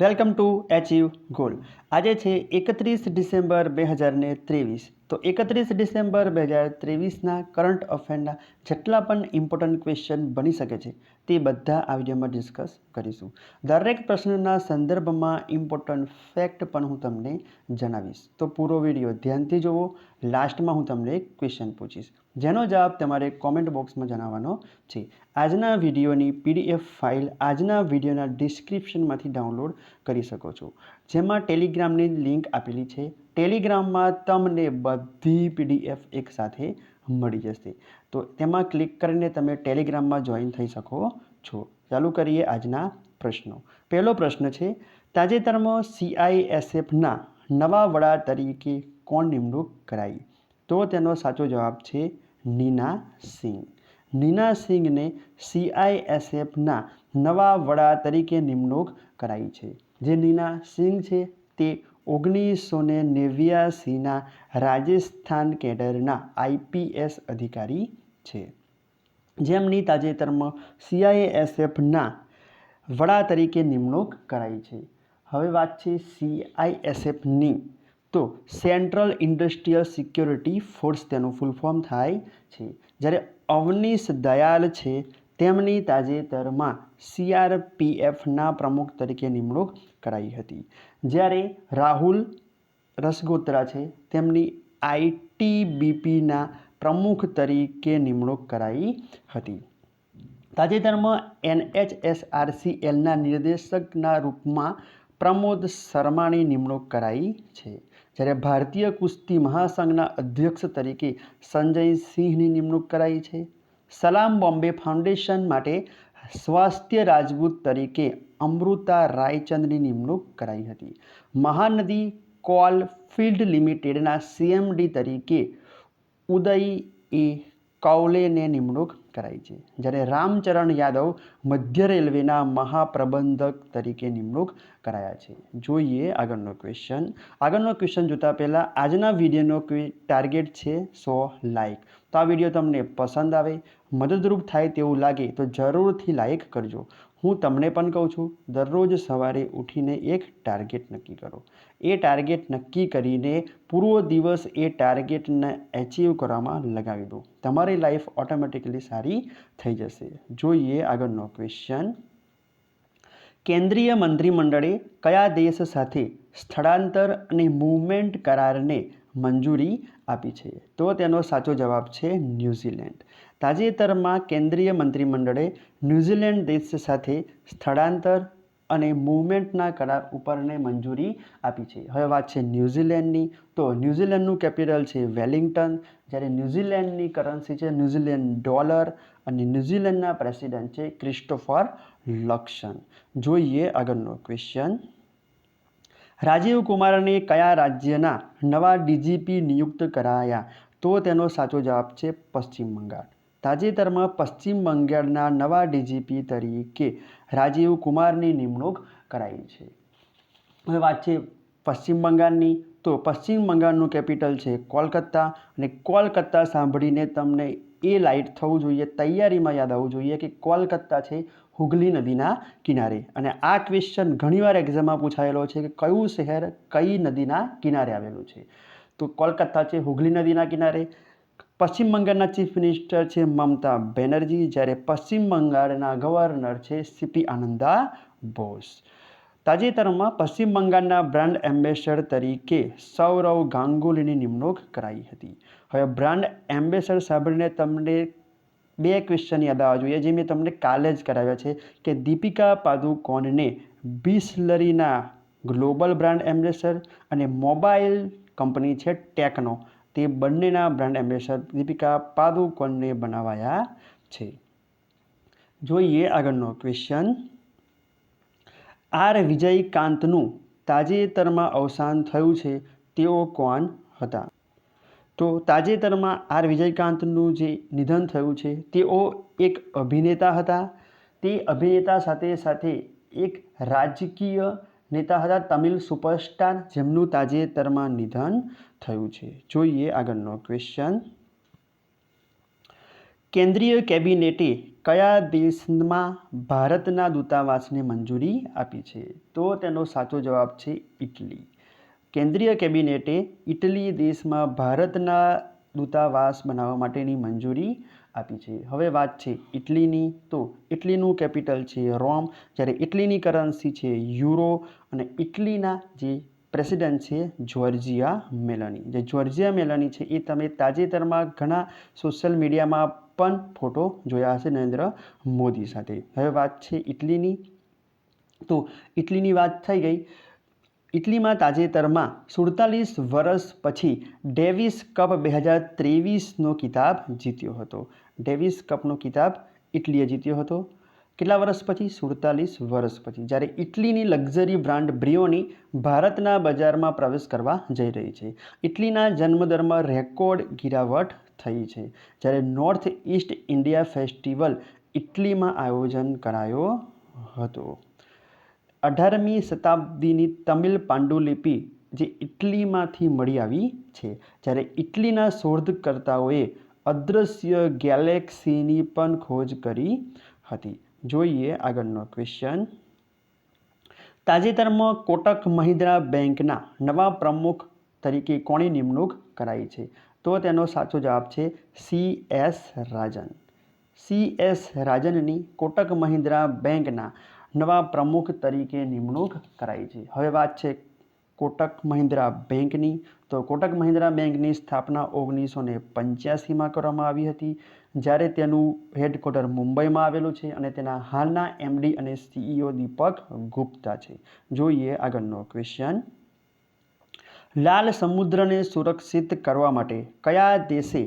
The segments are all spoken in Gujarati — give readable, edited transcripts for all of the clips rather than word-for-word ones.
Welcome to achieve goal. આજે છે 31 ડિસેમ્બર 2023. તો 31 ડિસેમ્બર 2023ના કરંટ અફેરના જેટલા પણ ઇમ્પોર્ટન્ટ ક્વેશ્ચન બની શકે છે તે બધા આ વિડીયોમાં ડિસ્કસ કરીશું. દરેક પ્રશ્નના સંદર્ભમાં ઇમ્પોર્ટન્ટ ફેક્ટ પણ હું તમને જણાવીશ. તો પૂરો વિડીયો ધ્યાનથી જુઓ. લાસ્ટમાં હું તમને એક ક્વેશ્ચન પૂછીશ જેનો જવાબ તમારે કોમેન્ટ બોક્સમાં જણાવવાનો છે. આજના વિડીયોની PDF ફાઇલ આજના વિડીયોના ડિસ્ક્રિપ્શનમાંથી ડાઉનલોડ કરી શકો છો, જેમાં ટેલિગ્રામની લિંક આપેલી છે. ટેલિગ્રામમાં તમને બધી PDF એકસાથે મળી જશે. તો તેમાં ક્લિક કરીને તમે ટેલિગ્રામમાં જોઈન થઈ શકો છો. ચાલુ કરીએ આજના પ્રશ્નો. પહેલો પ્રશ્ન છે, તાજેતરમાં CISFના નવા વડા તરીકે કોણ નિમણૂક કરાઈ? તો તેનો સાચો જવાબ છે નીના સિંહ. નીના સિંહને CISFના નવા વડા તરીકે નિમણૂક કરાઈ છે. જે નીના સિંહ છે તે 1989ના રાજસ્થાન કેડરના IPS અધિકારી છે, જેમની તાજેતરમાં CISFના વડા તરીકે નિમણૂક કરાઈ છે. હવે વાત છે CISFની, તો સેન્ટ્રલ ઇન્ડસ્ટ્રીયલ સિક્યોરિટી ફોર્સ તેનું ફૂલ ફોર્મ થાય છે. જ્યારે અવનીશ દયાલ છે તેમની તાજેતરમાં CRPFના પ્રમુખ તરીકે નિમણૂક કરાઈ હતી. જ્યારે રાહુલ રસગોત્રા છે તેમની ITBPના પ્રમુખ તરીકે નિમણૂક કરાઈ હતી. તાજેતરમાં NHSRCLના નિર્દેશકના રૂપમાં પ્રમોદ શર્માની નિમણૂક કરાઈ છે. જ્યારે ભારતીય કુસ્તી મહાસંઘના અધ્યક્ષ તરીકે સંજય સિંહની નિમણૂક કરાઈ છે. સલામ બોમ્બે ફાઉન્ડેશન માટે સ્વાસ્થ્ય રાજપૂત તરીકે અમૃતા રાયચંદની નિમણૂક કરાઈ હતી. મહાનદી કોલ ફિલ્ડ લિમિટેડના CMD તરીકે ઉદય એ કૌલેને નિમણૂક કરાઈ છે. જ્યારે રામચરણ યાદવ મધ્ય રેલવેના મહાપ્રબંધક તરીકે નિમણૂક કરાયા છે. જોઈએ આગળનો ક્વેશ્ચન. આગળનો ક્વેશ્ચન જોતા પહેલાં આજના વિડીયોનો ટાર્ગેટ છે 100 લાઇક. તો આ વિડીયો તમને પસંદ આવે, મદદરૂપ થાય તેવું લાગે તો જરૂરથી લાઇક કરજો. હું તમને પણ કહું છું, દરરોજ સવારે ઉઠીને એક ટાર્ગેટ નક્કી કરો. એ ટાર્ગેટ નક્કી કરીને પૂરો દિવસ એ ટાર્ગેટને એચીવ કરવામાં લગાવી દો. તમારી લાઈફ ઓટોમેટિકલી સારી થઈ જશે. જોઈએ આગળનો ક્વેશ્ચન. કેન્દ્રીય મંત્રીમંડળે કયા દેશ સાથે સ્થળાંતર અને મૂવમેન્ટ કરારને મંજૂરી આપી છે? તો તેનો સાચો જવાબ છે ન્યૂઝીલેન્ડ. તાજેતરમાં કેન્દ્રીય મંત્રીમંડળે ન્યૂઝીલેન્ડ દેશ સાથે સ્થળાંતર અને મૂવમેન્ટના કરાર ઉપરને મંજૂરી આપી છે. હવે વાત છે ન્યૂઝીલેન્ડની. તો ન્યૂઝીલેન્ડનું કેપિટલ છે વેલિંગ્ટન. જ્યારે ન્યૂઝીલેન્ડની કરન્સી છે ન્યૂઝીલેન્ડ ડોલર અને ન્યૂઝીલેન્ડના પ્રેસિડેન્ટ છે ક્રિસ્ટોફર લક્સન. જોઈએ આગળનો ક્વેશ્ચન. રાજીવ કુમારને કયા રાજ્યના નવા DGP નિયુક્ત કરાયા? તો તેનો સાચો જવાબ છે પશ્ચિમ બંગાળ. તાજેતરમાં પશ્ચિમ બંગાળના નવા DGP તરીકે રાજીવ કુમારની નિમણૂક કરાઈ છે. હવે વાત છે પશ્ચિમ બંગાળની. તો પશ્ચિમ બંગાળનું કેપિટલ છે કોલકાતા. અને કોલકાતા સાંભળીને તમને એ લાઇટ થવું જોઈએ, તૈયારીમાં યાદ આવવું જોઈએ કે કોલકાતા છે હુગલી નદીના કિનારે. અને આ ક્વેશ્ચન ઘણીવાર એક્ઝામમાં પૂછાયેલો છે કે કયું શહેર કઈ નદીના કિનારે આવેલું છે? તો કોલકાતા છે હુગલી નદીના કિનારે. પશ્ચિમ બંગાળના ચીફ મિનિસ્ટર છે મમતા બેનર્જી. જ્યારે પશ્ચિમ બંગાળના ગવર્નર છે CP આનંદા બોઝ. તાજેતરમાં પશ્ચિમ બંગાળના બ્રાન્ડ એમ્બેસેડર તરીકે સૌરવ ગાંગુલીની નિમણૂક કરાઈ હતી. હવે બ્રાન્ડ એમ્બેસેડર સાંભળીને તમને બે ક્વેશ્ચન યાદ આવવા જોઈએ, જે મેં તમને કાલે જ કરાવ્યા છે કે દીપિકા પાદુકોણને બિસ્લરીના ગ્લોબલ બ્રાન્ડ એમ્બેસેડર અને મોબાઈલ કંપની છે ટેકનો, તે બંનેના બ્રાન્ડ એમ્બેસેડર દીપિકા પાદુકોણને બનાવાયા છે. જોઈએ આગળનો ક્વેશ્ચન. R વિજયકાંતનું તાજેતરમાં અવસાન થયું છે, તેઓ કોણ હતા? તો તાજેતરમાં R વિજયકાંતનું જે નિધન થયું છે તેઓ એક અભિનેતા હતા. તે અભિનેતા સાથે સાથે એક રાજકીય નેતા હતા, તમિલ સુપરસ્ટાર, જેમનું તાજેતરમાં નિધન થયું છે. જોઈએ આગળનો ક્વેશ્ચન. કેન્દ્રીય કેબિનેટે કયા દેશમાં ભારતના દૂતાવાસને મંજૂરી આપી છે? તો તેનો સાચો જવાબ છે ઇટલી. કેન્દ્રીય કેબિનેટે ઇટલી દેશમાં ભારતના દૂતાવાસ બનાવવા માટેની મંજૂરી આપી છે. હવે વાત છે ઇટલીની, તો ઇટલીનું કેપિટલ છે રોમ, જ્યારે ઇટલીની કરન્સી છે યુરો, અને ઇટલીના જે પ્રેસિડેન્ટ છે જ્યોર્જિયા મેલોની. જે જ્યોર્જિયા મેલોની છે એ તમે તાજેતરમાં ઘણા સોશિયલ મીડિયામાં પણ ફોટો જોયા હશે નરેન્દ્ર મોદી સાથે. હવે વાત છે ઇટલીની, તો ઇટલીની વાત થઈ ગઈ. ઇટલીમાં તાજેતરમાં 47 વર્ષ પછી ડેવિસ કપ 2023નો કિતાબ જીત્યો હતો. ડેવિસ કપનો કિતાબ ઇટલીએ જીત્યો હતો. કેટલા વર્ષ પછી? 47 વર્ષ પછી. જ્યારે ઇટલીની લક્ઝરી બ્રાન્ડ બ્રિયોની ભારતના બજારમાં પ્રવેશ કરવા જઈ રહી છે. ઇટલીના જન્મદરમાં રેકોર્ડ ગિરાવટ થઈ છે. જ્યારે નોર્થ ઇસ્ટ ઇન્ડિયા ફેસ્ટિવલ ઇટલીમાં આયોજન કરાયો હતો. 18મી શતાબ્દીની તમિલ પાંડુલિપિ જે ઇટલીમાંથી મળી આવી છે. જ્યારે ઇટલીના શોધકર્તાઓએ અદૃશ્ય ગેલેક્સીની પણ ખોજ કરી હતી. જોઈએ આગળનો ક્વેશ્ચન. તાજેતરમાં કોટક મહિન્દ્રા બેંકના નવા પ્રમુખ તરીકે કોની નિમણૂક કરાઈ છે? તો તેનો સાચો જવાબ છે CS રાજન. CS રાજનની કોટક મહિન્દ્રા બેંકના નવા પ્રમુખ તરીકે નિમણૂક કરાઈ છે. હવે વાત છે કોટક મહિન્દ્રા બેંકની, તો કોટક મહિન્દ્રા બેંકની સ્થાપના 1985માં કરવામાં આવી હતી, જ્યારે તેનું હેડક્વાર્ટર મુંબઈમાં આવેલું છે અને તેના હાલના MD અને CEO દીપક ગુપ્તા છે. જોઈએ આગળનો ક્વેશ્ચન. લાલ સમુદ્રને સુરક્ષિત કરવા માટે કયા દેશે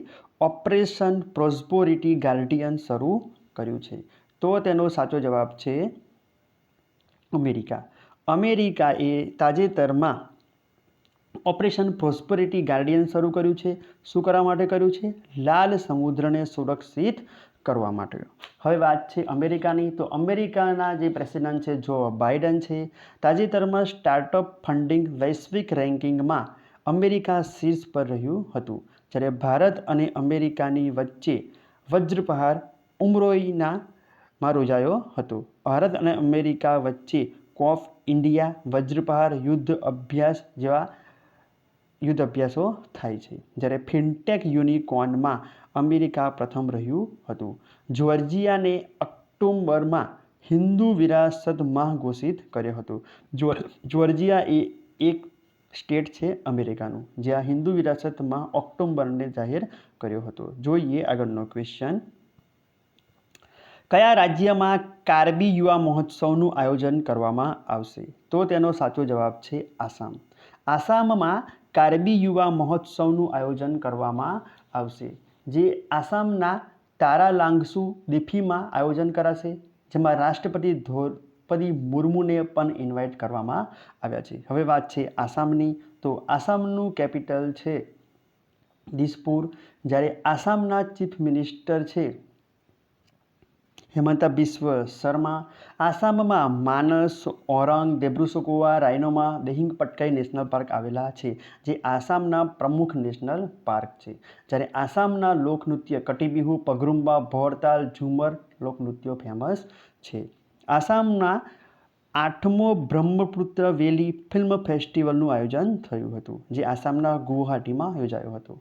ઓપરેશન પ્રોસ્પેરિટી ગાર્ડિયન શરૂ કર્યું છે? તો તેનો સાચો જવાબ છે અમેરિકા. અમેરિકાએ તાજેતરમાં ઓપરેશન પ્રોસ્પેરિટી ગાર્ડિયન શરૂ કર્યું છે. શું કરવા માટે કર્યું છે? લાલ સમુદ્રને સુરક્ષિત કરવા માટે. હવે વાત છે અમેરિકાની, તો અમેરિકાના જે પ્રેસિડેન્ટ છે જો બાઇડન છે. તાજેતરમાં સ્ટાર્ટઅપ ફંડિંગ વૈશ્વિક રેન્કિંગમાં અમેરિકા શીર્ષ પર રહ્યું હતું, જ્યારે ભારત અને અમેરિકાની વચ્ચે વજ્રપ્રહાર ઉમરોઈનામાં યોજાયો હતો. ભારત અને અમેરિકા વચ્ચે કોફ ઇન્ડિયા, વજ્રપ્રહાર યુદ્ધ અભ્યાસ જેવા યુદ્ધ અભ્યાસો થાય છે. જ્યારે ફિનટેક યુનિકોર્નમાં અમેરિકા પ્રથમ રહ્યું હતું. જ્યોર્જિયાને ઓક્ટોબરમાં હિન્દુ વિરાસત માહ ઘોષિત કર્યો હતો. જ્યોર્જિયા એ એક સ્ટેટ છે અમેરિકાનું, જ્યાં હિન્દુ વિરાસત માહ ઓક્ટોબરને જાહેર કર્યો હતો. જોઈએ આગળનો ક્વેશ્ચન. કયા રાજ્યમાં કાર્બી યુવા મહોત્સવનું આયોજન કરવામાં આવશે? તો તેનો સાચો જવાબ છે આસામ. આસામમાં કાર્બી યુવા મહોત્સવનું આયોજન કરવામાં આવશે, જે આસામના તારાલાંગસુ દીફીમાં આયોજન કરાશે, જેમાં રાષ્ટ્રપતિ દ્રૌપદી મુર્મુને પણ ઇન્વાઇટ કરવામાં આવ્યા છે. હવે વાત છે આસામની, તો આસામનું કેપિટલ છે દિસપુર, જ્યારે આસામના ચીફ મિનિસ્ટર છે હિમંતા બિસ્વ શર્મા. આસામમાં માનસ, ઓરંગ, દેબ્રુસકોવા, રાયનોમા, દિહિંગ પટકાઈ નેશનલ પાર્ક આવેલા છે, જે આસામના પ્રમુખ નેશનલ પાર્ક છે. જ્યારે આસામના લોકનૃત્ય કટીબિહુ, પગરુમ્બા, ભોરતાલ, ઝુમર લોકનૃત્યો ફેમસ છે. આસામના 8મો બ્રહ્મપુત્ર વેલી ફિલ્મ ફેસ્ટિવલનું આયોજન થયું હતું, જે આસામના ગુવાહાટીમાં યોજાયો હતો.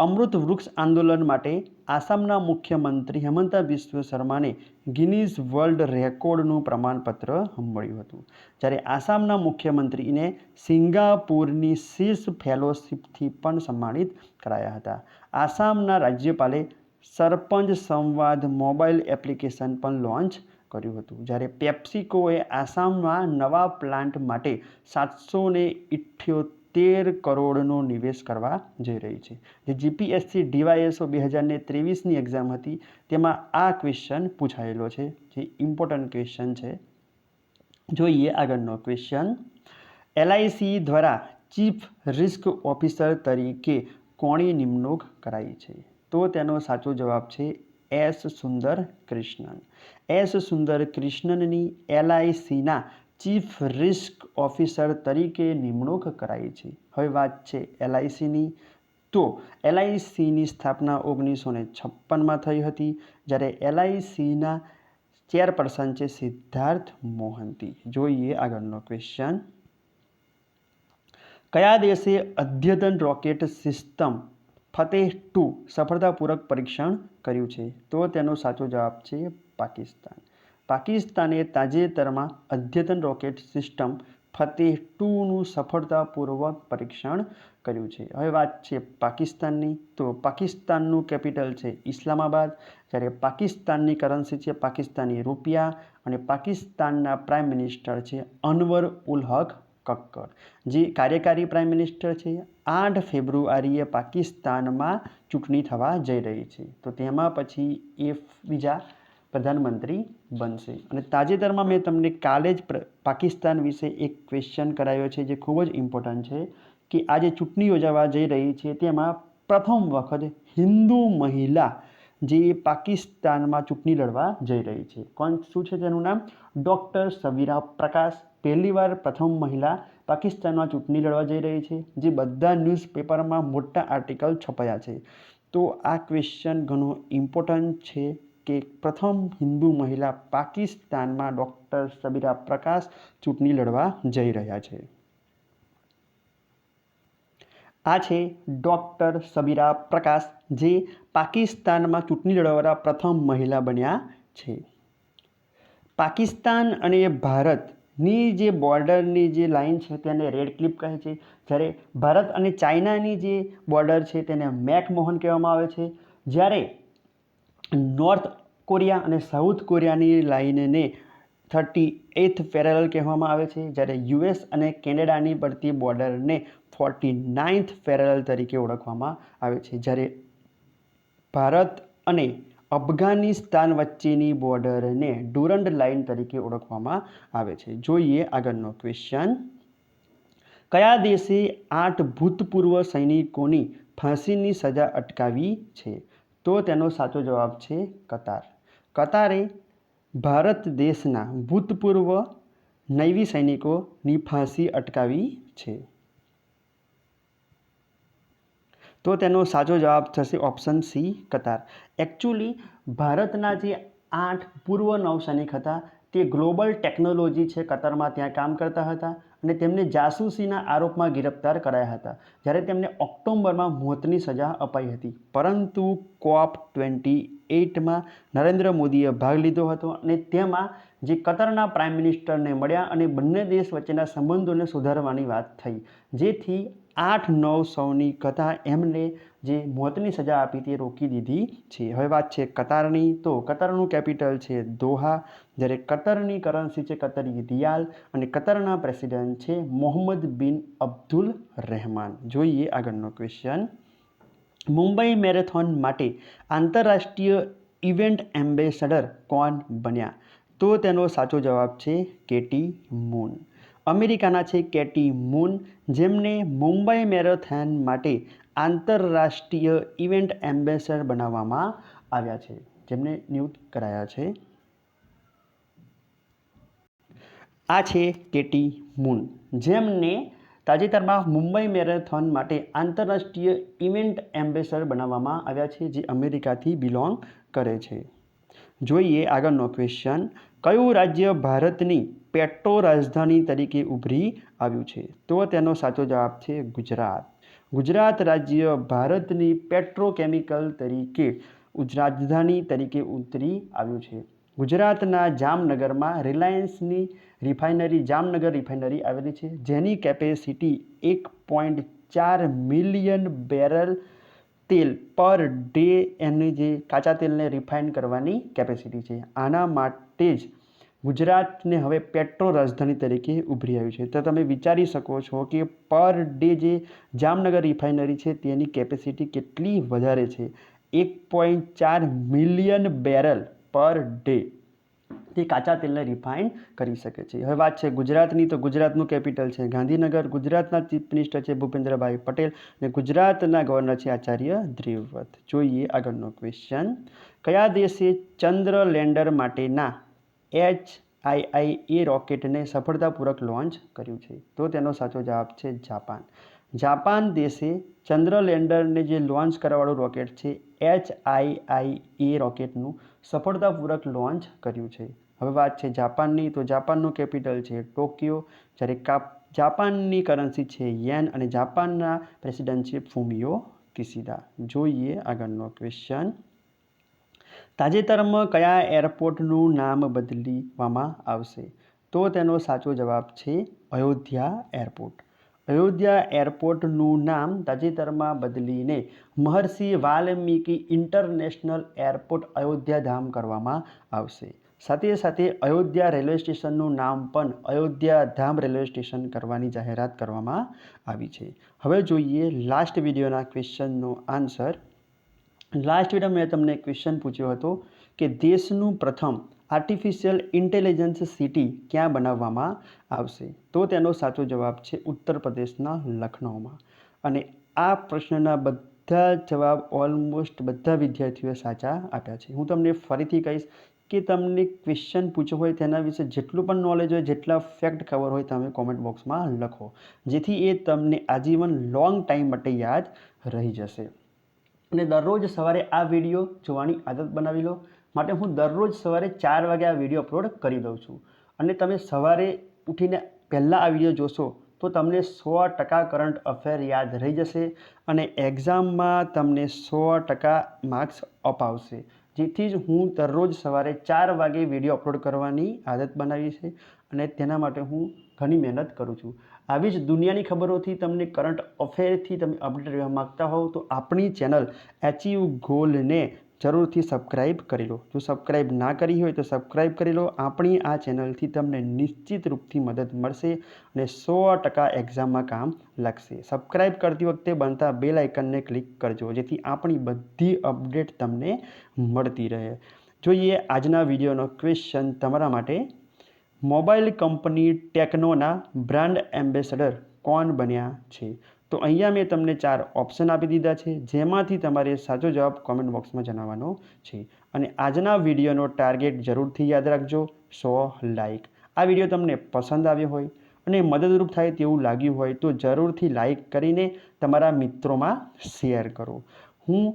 અમૃત વૃક્ષ આંદોલન માટે આસામના મુખ્યમંત્રી હિમંતા બિસ્વ શર્માને ગિનીઝ વર્લ્ડ રેકોર્ડનું પ્રમાણપત્ર મળ્યું હતું, જ્યારે આસામના મુખ્યમંત્રીને સિંગાપુરની શીર્ષ ફેલોશિપથી પણ સન્માનિત કરાયા હતા. આસામના રાજ્યપાલે સરપંચ સંવાદ મોબાઈલ એપ્લિકેશન પણ લોન્ચ કર્યું હતું, જ્યારે પેપ્સિકોએ આસામમાં નવા પ્લાન્ટ માટે 778 કરોડનો નિવેશ કરવા જઈ રહી છે. જે GPSC DYSO 2023ની એક્ઝામ હતી તેમાં આ ક્વેશ્ચન પૂછાયેલો છે, જે ઇમ્પોર્ટન્ટ ક્વેશ્ચન છે. જોઈએ આગળનો ક્વેશ્ચન. LIC દ્વારા ચીફ રિસ્ક ઓફિસર તરીકે કોની નિમણૂક કરાઈ છે? તો તેનો સાચો જવાબ છે S. સુંદર કૃષ્ણન. S. સુંદર કૃષ્ણનની LICના ચીફ રિસ્ક ઓફિસર તરીકે નિમણૂક કરાઈ છે. હવે વાત છે LICની, તો LICની સ્થાપના 1956માં થઈ હતી, જ્યારે LICના ચેરપર્સન છે સિદ્ધાર્થ મોહંતી. જોઈએ આગળનો ક્વેશ્ચન. કયા દેશે અદ્યતન રોકેટ સિસ્ટમ ફતેહ-2 સફળતાપૂર્વક પરીક્ષણ કર્યું છે? તો તેનો સાચો જવાબ છે પાકિસ્તાન. પાકિસ્તાને તાજેતરમાં અદ્યતન રોકેટ સિસ્ટમ ફતેહ-2નું સફળતાપૂર્વક પરીક્ષણ કર્યું છે. હવે વાત છે પાકિસ્તાનની, તો પાકિસ્તાનનું કેપિટલ છે ઇસ્લામાબાદ, જ્યારે પાકિસ્તાનની કરન્સી છે પાકિસ્તાની રૂપિયા, અને પાકિસ્તાનના પ્રાઇમ મિનિસ્ટર છે અનવર ઉલ હક કક્કર, જે કાર્યકારી પ્રાઇમ મિનિસ્ટર છે. 8 ફેબ્રુઆરીએ પાકિસ્તાનમાં ચૂંટણી થવા જઈ રહી છે, તો તેમાં પછી એ બીજા પ્રધાનમંત્રી બનશે. અને તાજેતરમાં મેં તમને કાલે જ પાકિસ્તાન વિશે એક ક્વેશ્ચન કરાવ્યો છે જે ખૂબ જ ઇમ્પોર્ટન્ટ છે, કે આ જે ચૂંટણી યોજાવા જઈ રહી છે તેમાં પ્રથમ વખત હિન્દુ મહિલા જે પાકિસ્તાનમાં ચૂંટણી લડવા જઈ રહી છે. શું છે તેનું નામ? ડૉક્ટર સબીરા પ્રકાશ. પહેલીવાર પ્રથમ મહિલા પાકિસ્તાનમાં ચૂંટણી લડવા જઈ રહી છે, જે બધા ન્યૂઝપેપરમાં મોટા આર્ટિકલ છપાયા છે. તો આ ક્વેશ્ચન ઘણો ઇમ્પોર્ટન્ટ છે કે પ્રથમ હિન્દુ મહિલા પાકિસ્તાનમાં ડૉક્ટર સબીરા પ્રકાશ ચૂંટણી લડવા જઈ રહ્યા છે. આ છે ડૉક્ટર સબીરા પ્રકાશ, જે પાકિસ્તાનમાં ચૂંટણી લડવાવાળા પ્રથમ મહિલા બન્યા છે. પાકિસ્તાન અને ભારતની જે બોર્ડરની જે લાઇન છે તેને રેડ ક્લિપ કહે છે, જ્યારે ભારત અને ચાઇનાની જે બોર્ડર છે તેને મેકમોહન કહેવામાં આવે છે, જ્યારે નોર્થ કોરિયા અને સાઉથ કોરિયાની લાઇનને 38th પેરેલલ કહેવામાં આવે છે, જ્યારે US અને કેનેડાની પડતી બોર્ડરને 49th પેરેલલ તરીકે ઓળખવામાં આવે છે, જ્યારે ભારત અને અફઘાનિસ્તાન વચ્ચેની બોર્ડરને ડુરન્ડ લાઇન તરીકે ઓળખવામાં આવે છે. જોઈએ આગળનો ક્વેશ્ચન. કયા દેશે 8 ભૂતપૂર્વ સૈનિકોની ફાંસીની સજા અટકાવી છે? તો તેનો સાચો જવાબ છે કતાર. કતારે ભારત દેશના ભૂતપૂર્વ નૈવી સૈનિકોની ફાંસી અટકાવી છે. તો તેનો સાચો જવાબ થશે ઓપ્શન સી, કતાર. એકચ્યુઅલી ભારતના જે 8 પૂર્વ નૌસૈનિક હતા તે ગ્લોબલ ટેકનોલોજી છે કતારમાં ત્યાં કામ કરતા હતા, અને તેમને જાસૂસીના આરોપમાં ગિરફ્તાર કરાયા હતા, જ્યારે તેમને ઓક્ટોબરમાં મોતની સજા અપાઈ હતી. પરંતુ COP28માં નરેન્દ્ર મોદીએ ભાગ લીધો હતો, અને તેમાં જે કતરના પ્રાઇમ મિનિસ્ટરને મળ્યા અને બંને દેશ વચ્ચેના સંબંધોને સુધારવાની વાત થઈ, જેથી 8 નૌસૈનિક હતા એમને જે મોતની સજા આપી તે રોકી દીધી છે. હવે વાત છે કતારની, તો કતરનું કેપિટલ છે દોહા, જ્યારે કતરની કરન્સી છે કતરી રિયાલ, અને કતરના પ્રેસિડેન્ટ છે મોહમ્મદ બિન અબ્દુલ રહેમાન. જોઈએ આગળનો ક્વેશ્ચન. મુંબઈ મેરેથોન માટે આંતરરાષ્ટ્રીય ઇવેન્ટ એમ્બેસેડર કોણ બન્યા? તો તેનો સાચો જવાબ છે કેટી મૂન. અમેરિકાના છે કેટી મૂન, જેમને મુંબઈ મેરેથોન માટે આંતરરાષ્ટ્રીય ઇવેન્ટ એમ્બેસેડર બનાવવામાં આવ્યા છે, જેમને નિયુક્ત કરાયા છે. આ છે કેટી મૂન, જેમને તાજેતરમાં મુંબઈ મેરેથોન માટે આંતરરાષ્ટ્રીય ઇવેન્ટ એમ્બેસેડર બનાવવામાં આવ્યા છે, જે અમેરિકાથી બિલોંગ કરે છે. જોઈએ આગળનો ક્વેશ્ચન. કયું રાજ્ય ભારતની પેટ્રો રાજધાની તરીકે ઉભરી આવ્યું છે? તો તેનો સાચો જવાબ છે ગુજરાત. ગુજરાત રાજ્ય ભારતની પેટ્રોકેમિકલ તરીકે રાજધાની તરીકે ઉતરી આવ્યું છે. ગુજરાતના જામનગરમાં રિલાયન્સની રિફાઇનરી જામનગર રિફાઇનરી આવેલી છે, જેની કેપેસિટી 1.4 મિલિયન બેરલ તેલ પર ડે એની જે કાચા તેલને રિફાઇન કરવાની કેપેસિટી છે. આના માટે જ ગુજરાતને હવે પેટ્રો રાજધાની તરીકે ઉભરી આવ્યું છે. તો તમે વિચારી શકો છો કે પર ડે જે જામનગર રિફાઇનરી છે તેની કેપેસિટી કેટલી વધારે છે. 1.4 મિલિયન બેરલ પર ડે તે કાચા તેલને રિફાઇન કરી શકે છે. હવે વાત છે ગુજરાતની, તો ગુજરાતનું કેપિટલ છે ગાંધીનગર. ગુજરાતના ચીફ મિનિસ્ટર છે ભૂપેન્દ્રભાઈ પટેલ, અને ગુજરાતના ગવર્નર છે આચાર્ય દેવવ્રત. જોઈએ આગળનો ક્વેશ્ચન. કયા દેશે ચંદ્ર લેન્ડર માટેના HIIA રોકેટને સફળતાપૂર્વક લોન્ચ કર્યું છે? તો તેનો સાચો જવાબ છે જાપાન. જાપાન દેશે ચંદ્ર લેન્ડરને જે લોન્ચ કરવાવાળું રોકેટ છે HIIA રોકેટનું સફળતાપૂર્વક લોન્ચ કર્યું છે. હવે વાત છે જાપાનની, તો જાપાનનું કેપિટલ છે ટોક્યો, જ્યારે જાપાનની કરન્સી છે યેન અને જાપાનના પ્રેસિડેન્ટ છે ફુમિયો કિશિદા. જોઈએ આગળનો ક્વેશ્ચન. તાજેતરમાં કયા એરપોર્ટનું નામ બદલવામાં આવશે? તો તેનો સાચો જવાબ છે અયોધ્યા એરપોર્ટ. અયોધ્યા એરપોર્ટનું નામ તાજેતરમાં બદલીને મહર્ષિ વાલ્મીકી ઇન્ટરનેશનલ એરપોર્ટ અયોધ્યાધામ કરવામાં આવશે. સાથે સાથે અયોધ્યા રેલવે સ્ટેશનનું નામ પણ અયોધ્યાધામ રેલવે સ્ટેશન કરવાની જાહેરાત કરવામાં આવી છે. હવે જોઈએ લાસ્ટ વિડીયોના ક્વેશ્ચનનો આન્સર. લાસ્ટ વિડીયો મેં તમને ક્વેશ્ચન પૂછ્યો હતો કે દેશનું પ્રથમ આર્ટિફિશિયલ ઇન્ટેલિજન્સ સિટી ક્યાં બનાવવામાં આવશે? તો તેનો સાચો જવાબ છે ઉત્તર પ્રદેશના લખનૌમાં. અને આ પ્રશ્નના બધા જવાબ ઓલમોસ્ટ બધા વિદ્યાર્થીઓએ સાચા આપ્યા છે. હું તમને ફરીથી કહીશ કે તમને ક્વેશ્ચન પૂછ્યો હોય તેના વિશે જેટલું પણ નોલેજ હોય, જેટલા ફેક્ટ ખબર હોય, તમે કોમેન્ટ બોક્સમાં લખો, જેથી એ તમને આજીવન લોંગ ટાઈમ માટે યાદ રહી જશે. અને દરરોજ સવારે આ વિડીયો જોવાની આદત બનાવી લો. માટે હું દરરોજ સવારે 4 વાગે આ વિડીયો અપલોડ કરી દઉં છું. અને તમે સવારે ઉઠીને પહેલાં આ વિડીયો જોશો તો તમને 100% કરંટ અફેર યાદ રહી જશે અને એક્ઝામમાં તમને 100% માર્ક્સ અપાવશે. જેથી જ હું દરરોજ સવારે 4 વાગે વિડીયો અપલોડ કરવાની આદત બનાવી છે અને તેના માટે હું ઘણી મહેનત કરું છું. આવી જ દુનિયાની ખબરોથી, તમને કરંટ અફેરથી તમે અપડેટ રહેવા માગતા હોવ તો આપણી ચેનલ એચીવ ગોલને જરૂરથી સબસ્ક્રાઈબ કરી લો. જો સબસ્ક્રાઈબ ના કરી હોય તો સબસ્ક્રાઈબ કરી લો. આપણી આ ચેનલથી તમને નિશ્ચિત રૂપથી મદદ મળશે અને 100% એક્ઝામમાં કામ લાગશે. સબસ્ક્રાઈબ કરતી વખતે બનતા બેલ આઇકનને ક્લિક કરજો, જેથી આપણી બધી અપડેટ તમને મળતી રહે. જોઈએ આજના વિડીયોનો ક્વેશ્ચન તમારા માટે. મોબાઈલ કંપની ટેકનોના બ્રાન્ડ એમ્બેસેડર કોણ બન્યા છે? તો અહીંયા મેં તમને 4 ઓપ્શન આપી દીધા છે, જેમાંથી તમારે સાચો જવાબ કોમેન્ટ બોક્સમાં જણાવવાનો છે. અને આજના વિડીયોનો ટાર્ગેટ જરૂરથી યાદ રાખજો, 100 લાઇક. આ વિડીયો તમને પસંદ આવ્યો હોય અને મદદરૂપ થાય તેવું લાગ્યું હોય તો જરૂરથી લાઇક કરીને તમારા મિત્રોમાં શેર કરો. હું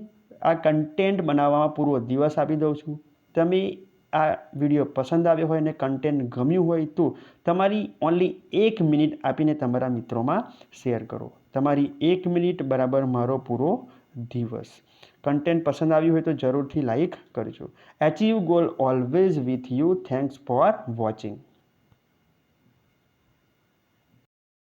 આ કન્ટેન્ટ બનાવવામાં પૂરો દિવસ આપી દઉં છું. તમે આ વિડીયો પસંદ આવ્યો હોય અને કન્ટેન્ટ ગમ્યું હોય તો તમારી ઓનલી 1 મિનિટ આપીને તમારા મિત્રોમાં શેર કરો. તમારી 1 મિનિટ બરાબર મારો પૂરો દિવસ. કન્ટેન્ટ પસંદ આવ્યું હોય તો જરૂરથી લાઈક કરજો. Achieve goal always with you. Thanks for watching.